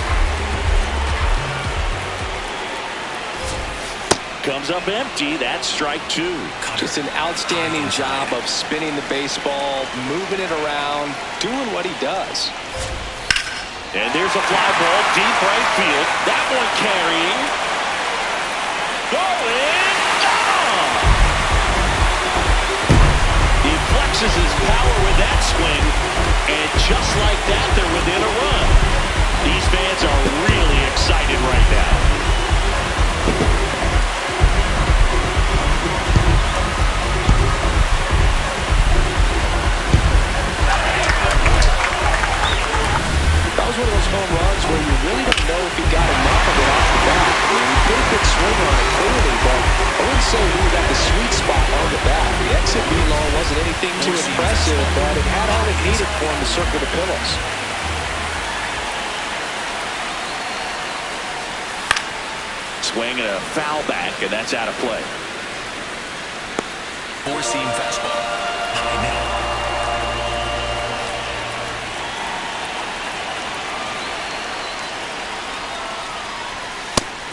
Comes up empty. That's strike 2. Just an outstanding job of spinning the baseball, moving it around, doing what he does. And there's a fly ball deep right field. That one carrying. Going down. He flexes his power with that swing. And just like that, they're within a run. These fans are really excited right now. That was one of those home runs where you really don't know if he got enough of it off the bat. I mean, he did a good swing on it clearly, but I wouldn't say he got the sweet spot on the bat. The exit velo wasn't anything too impressive, but it had all it needed for him to circle the pillows. Swing and a foul back, and that's out of play. Four-seam fastball. High middle.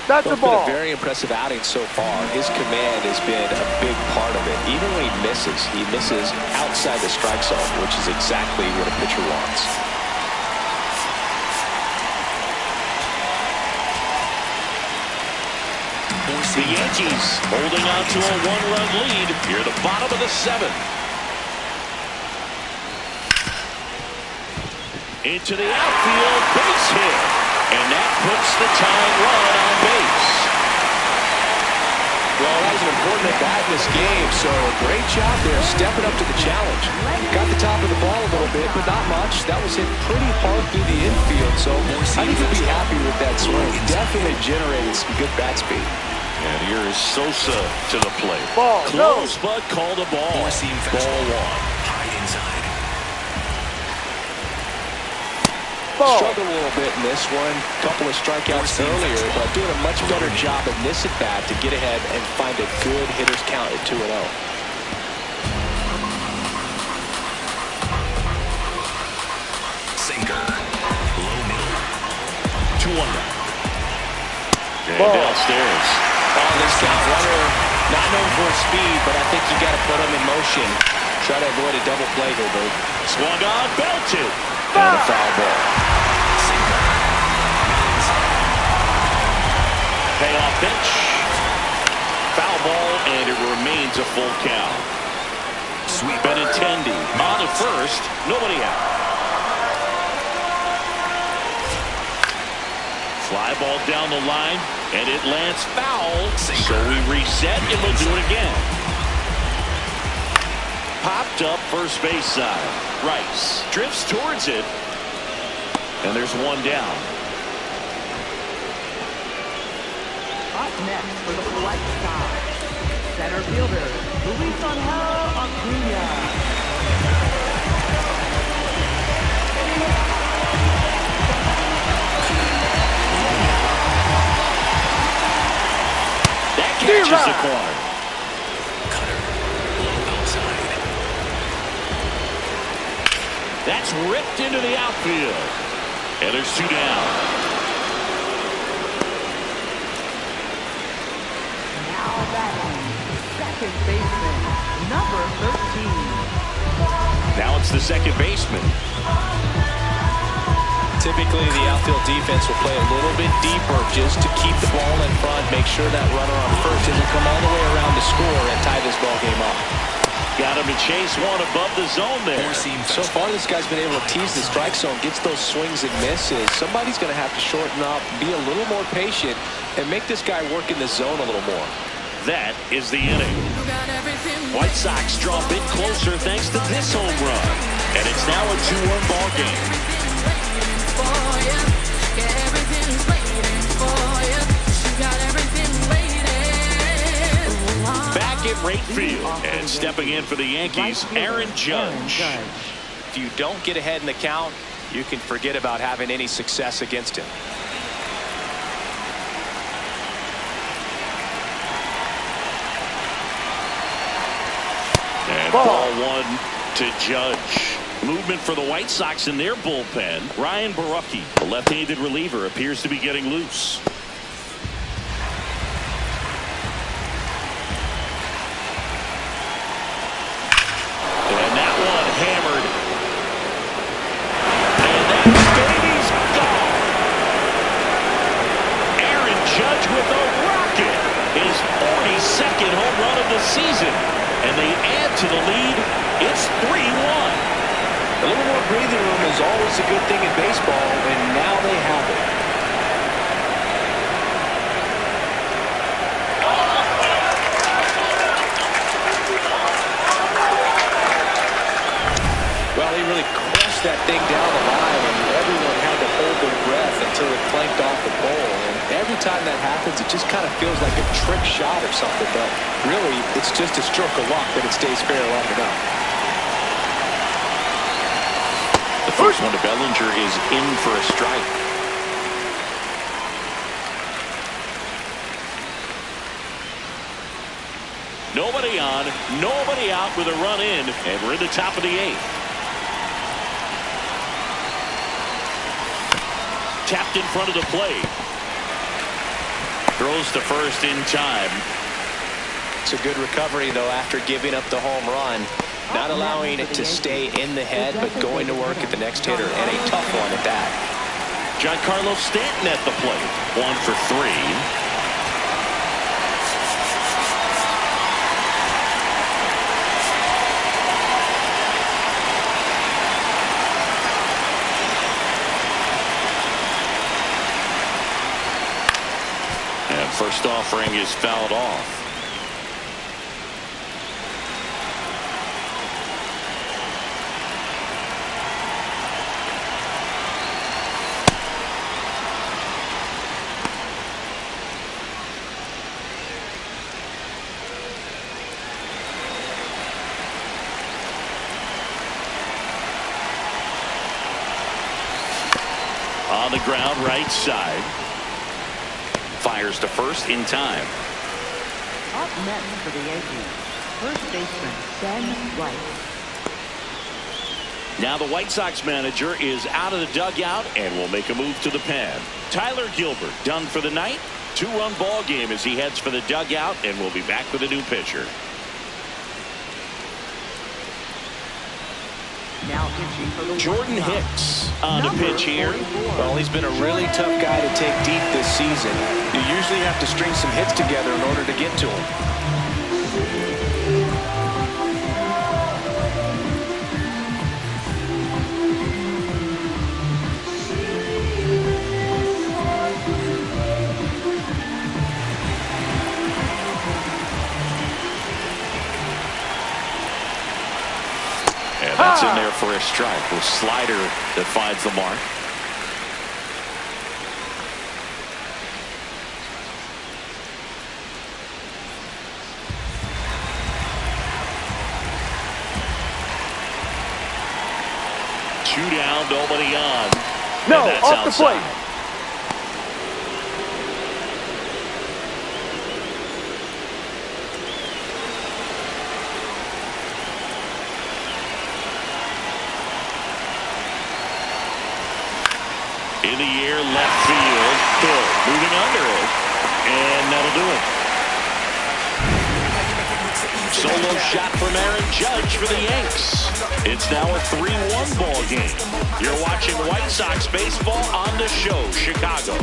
That's a ball. It's been a very impressive outing so far. His command has been a big part of it. Even when he misses outside the strike zone, which is exactly what a pitcher wants. The Yankees holding on to a one-run lead here at the bottom of the 7th. Into the outfield, base hit. And that puts the tying run on base. Well, that was an important at-bat in this game, so great job there, stepping up to the challenge. Got the top of the ball a little bit, but not much. That was hit pretty hard through the infield, so I think he'll be happy with that swing. Definitely generated some good bat speed. And here is Sosa to the plate. Ball, close, but called a ball. Four-seam Ball fastball. 1. High inside. Struggled a little bit in this one. Couple of strikeouts earlier, but doing a much better job in this at-bat to get ahead and find a good hitter's count at 2-0. Sinker. Low middle. 2-1 now. And downstairs. On this count, runner not known for his speed, but I think you got to put him in motion. Try to avoid a double play here, Bert. Swung on, belted. And a foul ball. Payoff pitch. Foul ball, and it remains a full count. Sweep. Benintendi on at first. Nobody out. Fly ball down the line, and it lands foul. So we reset, and we'll do it again. Popped up first base side. Rice drifts towards it. And there's one down. Up next for the White Sox, center fielder Luis Angel Acuna. That catches the corner. That's ripped into the outfield. And there's 2 down. Now batting, second baseman, number 13. Now it's the second baseman. Typically, the outfield defense will play a little bit deeper just to keep the ball in front, make sure that runner on first doesn't come all the way around to score and tie this ball game up. Got him to chase one above the zone there. So far, this guy's been able to tease the strike zone, gets those swings and misses. Somebody's going to have to shorten up, be a little more patient, and make this guy work in the zone a little more. That is the inning. White Sox draw a bit closer thanks to this home run. And it's now a 2-1 ball game. Back at right field and stepping in for the Yankees, Aaron Judge. If you don't get ahead in the count, you can forget about having any success against him. And ball one to Judge. Movement for the White Sox in their bullpen. Ryan Borucki, the left-handed reliever, appears to be getting loose. And that one hammered. And that baby's gone. Aaron Judge with a rocket. His 42nd home run of the season. And they add to the lead. It's 3-1. A little more breathing room is always a good thing in baseball, and now they have it. Well, he really crushed that thing down the line, and everyone had to hold their breath until it clanked off the pole. And every time that happens, it just kind of feels like a trick shot or something, but really, it's just a stroke of luck that it stays fair long enough. The first one to Bellinger is in for a strike. Nobody on, nobody out with a run in, and we're in the top of the 8th. Tapped in front of the plate. Throws to first in time. It's a good recovery, though, after giving up the home run. Not allowing it to stay in the head, but going to work at the next hitter, and a tough one at that. Giancarlo Stanton at the plate. 1 for 3. And first offering is fouled off. On the ground, right side. Fires to first in time. Up next for the Yankees, first baseman Ben White. Now the White Sox manager is out of the dugout and will make a move to the pen. Tyler Gilbert done for the night. 2-run ball game as he heads for the dugout, and we'll be back with a new pitcher. Now pitching for the Jordan Hicks on the pitch here. Well, he's been a really tough guy to take deep this season. You usually have to string some hits together in order to get to him. And that's in there for a strike. The slider that finds the mark. Two down, nobody on. No, and that's off the outside. plate. In the air, left field. Hill moving under it. And that'll do it. Solo shot from Aaron Judge for the Yanks. It's now a 3-1 ball game. You're watching White Sox baseball on the show, Chicago.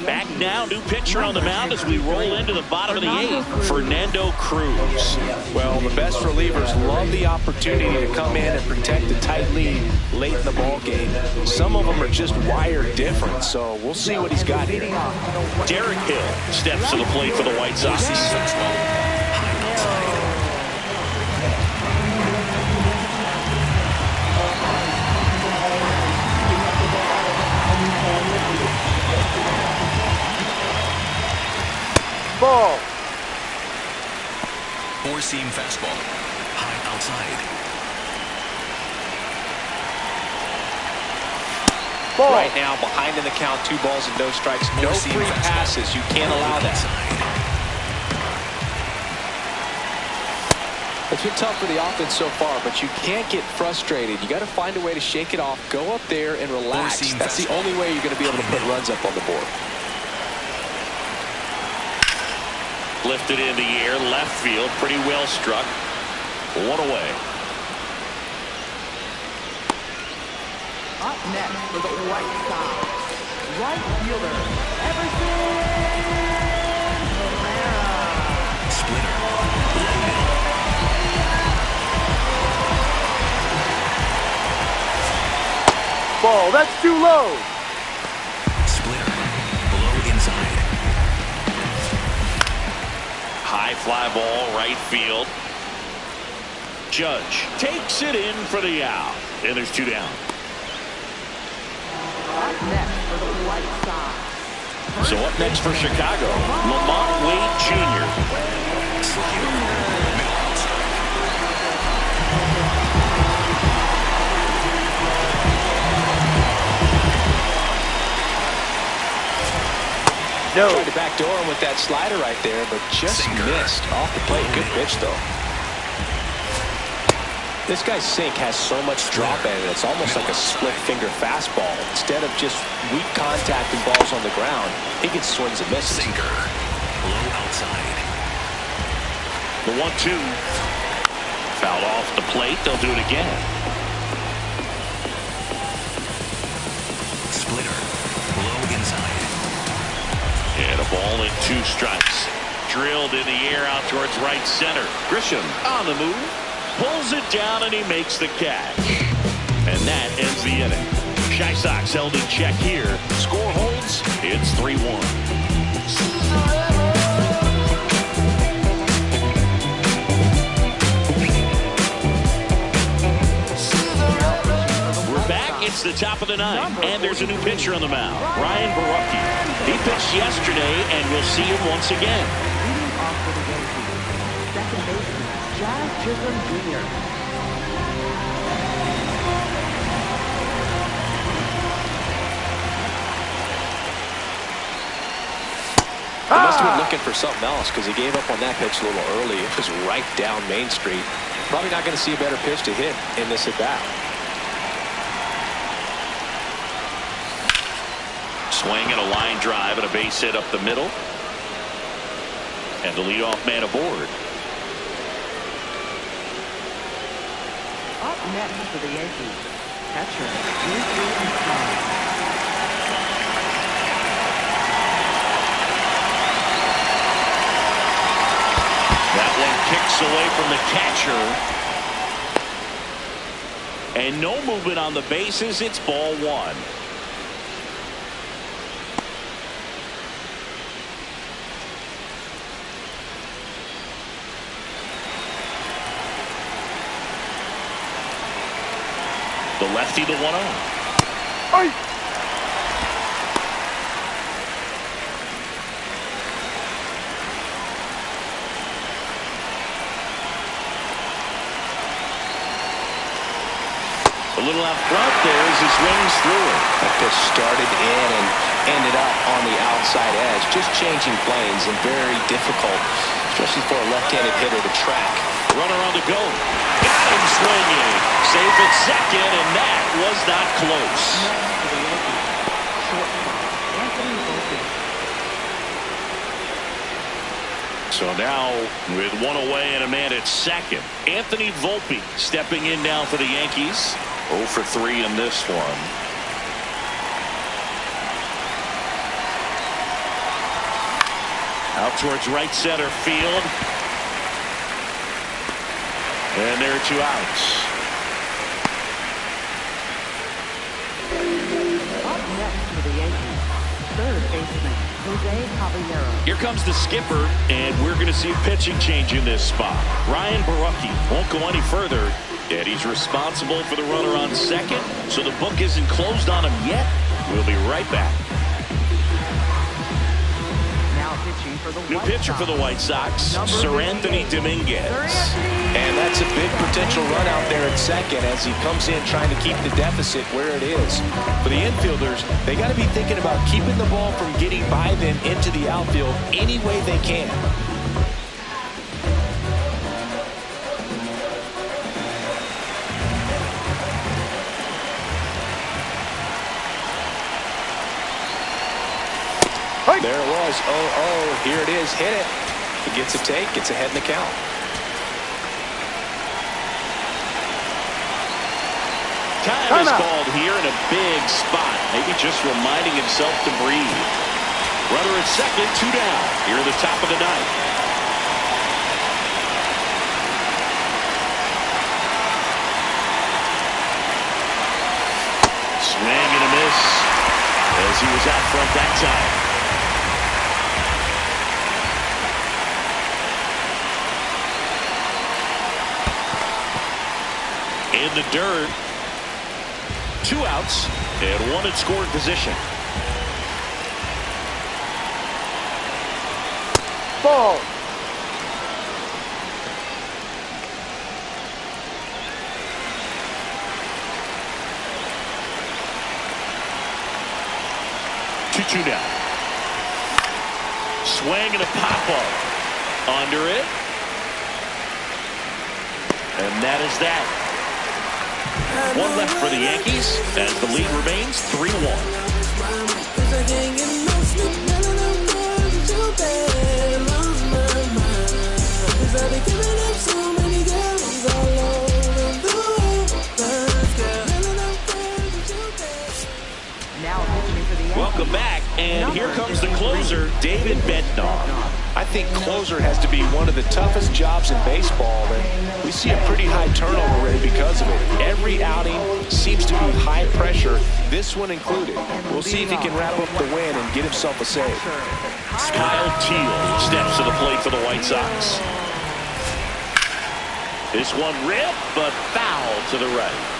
Back now, new pitcher on the mound as we roll into the bottom of the 8th, Fernando Cruz. Well, the best relievers love the opportunity to come in and protect the tight lead late in the ball game. Some of them are just wired different, so we'll see what he's got here. Derek Hill steps to the plate for the White Sox. Ball. Four-seam fastball. High outside. Ball. Right now, behind in the count, 2 balls and no strikes. No free passes. You can't allow that. It's been tough for the offense so far, but you can't get frustrated. You got to find a way to shake it off, go up there and relax. That's the only way you're going to be able to put runs up on the board. Lifted in the air, left field, pretty well struck. 1 away. Up next for the White Sox, right fielder, Everson Herrera. Splitter. Ball. That's too low. Splitter. Low inside. High fly ball, right field. Judge takes it in for the out. And there's 2 down. Up next for the White Sox. So up next for Chicago, Lamont Wade Jr. No. Tried to backdoor him with that slider right there, but just missed off the plate. Good pitch, though. This guy's sink has so much drop in it. It's almost like a split-finger fastball. Instead of just weak contact and balls on the ground, he gets swings and misses. Sinker. Low outside. The 1-2. Foul off the plate. They'll do it again. Splitter. Low inside. And a ball and 2 strikes. Drilled in the air out towards right center. Grisham on the move. Pulls it down and he makes the catch. And that ends the inning. Chi Sox held in check here. Score holds. It's 3-1. We're back. It's the top of the 9th. And there's a new pitcher on the mound. Ryan Borucki. He pitched yesterday, and we'll see him once again. Leading off for the Yankees, second baseman, Jazz Chisholm Jr. He must have been looking for something else because he gave up on that pitch a little early. It was right down Main Street. Probably not going to see a better pitch to hit in this at-bat. Swing and a line drive and a base hit up the middle. And the leadoff man aboard. Up next for the Yankees, catcher, J.J. That one kicks away from the catcher. And no movement on the bases. It's ball 1. The lefty, the 1-0. Aye. A little out front there as he swings through it. That pitch started in and ended up on the outside edge. Just changing planes and very difficult, especially for a left-handed hitter to track. Runner on the go. Got him swinging. Safe at second, and that was not close. So now, with 1 away and a man at second, Anthony Volpe stepping in now for the Yankees. 0 for 3 in this one. towards right center field. And there are 2 outs. Up next for the Yankees, third baseman, Jose Caballero. Here comes the skipper, and we're going to see a pitching change in this spot. Ryan Borucki won't go any further, and he's responsible for the runner on second, so the book isn't closed on him yet. We'll be right back. Now pitching for the New pitcher for the White Sox, Sir Anthony Dominguez. And that's a big potential run out there at second as he comes in trying to keep the deficit where it is. For the infielders, they got to be thinking about keeping the ball from getting by them into the outfield any way they can. There it was. Oh, here it is. Hit it. He gets a take, gets ahead in the count. Time is called here in a big spot. Maybe just reminding himself to breathe. Runner at second, 2 down. Here at the top of the 9th. Swing and a miss as he was out front that time. In the dirt. 2 outs and 1 in scoring position. Ball. Two now. Swing and a pop-up. Under it. And that is that. 1 left for the Yankees as the lead remains 3-1. Welcome back, and here comes the closer, David Bednar. I think closer has to be one of the toughest jobs in baseball, and we see a pretty high turnover rate because of it. Every outing seems to be high pressure, this one included. We'll see if he can wrap up the win and get himself a save. Kyle Teel steps to the plate for the White Sox. This one ripped, but foul to the right.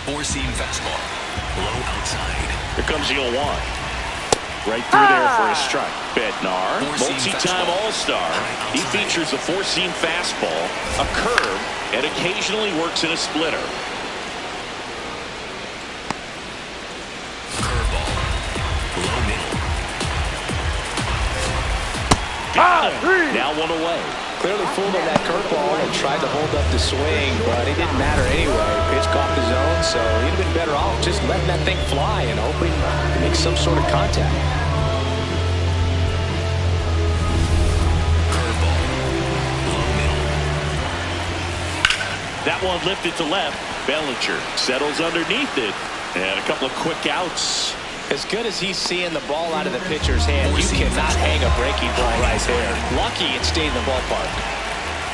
Four-seam fastball. Low outside. Here comes the 0-1. Right through there for a strike. Bednar, multi-time All-Star. He features a 4-seam fastball, a curve, and occasionally works in a splitter. Curveball. Low middle. Got him. Now 1 away. Clearly fooled on that curveball and tried to hold up the swing, but it didn't matter anyway. Pitch caught the zone, so he'd have been better off just letting that thing fly and hoping to make some sort of contact. Curveball. Low middle. That one lifted to left. Bellinger settles underneath it, and a couple of quick outs. As good as he's seeing the ball out of the pitcher's hand, you cannot hang a breaking ball right there. Lucky it stayed in the ballpark.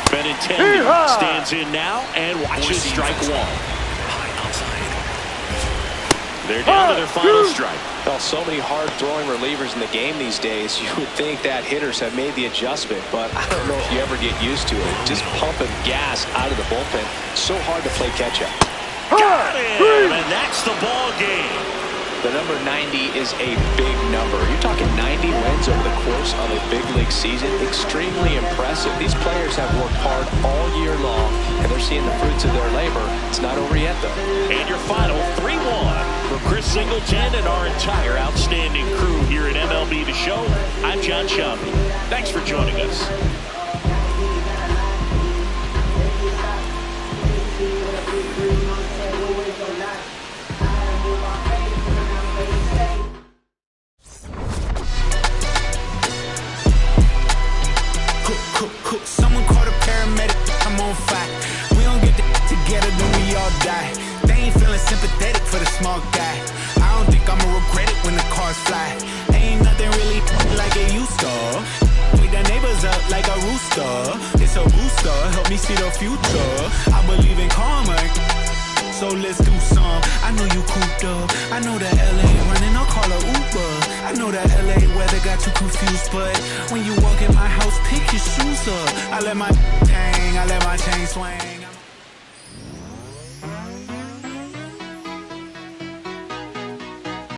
Benintendi stands in now and watches strike 1. High outside. They're down to their final strike. Well, so many hard-throwing relievers in the game these days, you would think that hitters have made the adjustment, but I don't know if you ever get used to it. Just pumping gas out of the bullpen. So hard to play catch-up. Got him, and that's the ball game. The number 90 is a big number. You're talking 90 wins over the course of a big league season. Extremely impressive. These players have worked hard all year long, and they're seeing the fruits of their labor. It's not over yet, though. And your final 3-1 for Chris Singleton and our entire outstanding crew here at MLB The Show. I'm John Shelby. Thanks for joining us. Someone called a paramedic, I'm on fire. We don't get together, then we all die. They ain't feeling sympathetic for the small guy. I don't think I'ma regret it when the car cars fly. Ain't nothing really like it used to. Wake the neighbors up like a rooster. It's a booster, help me see the future. I believe in karma, so let's do some. I know you cooped up. I know that LA running, I'll call a Uber. I know that LA weather got you confused, but when you walk in my house, pick your shoes up. I let my hang, I let my chain swing.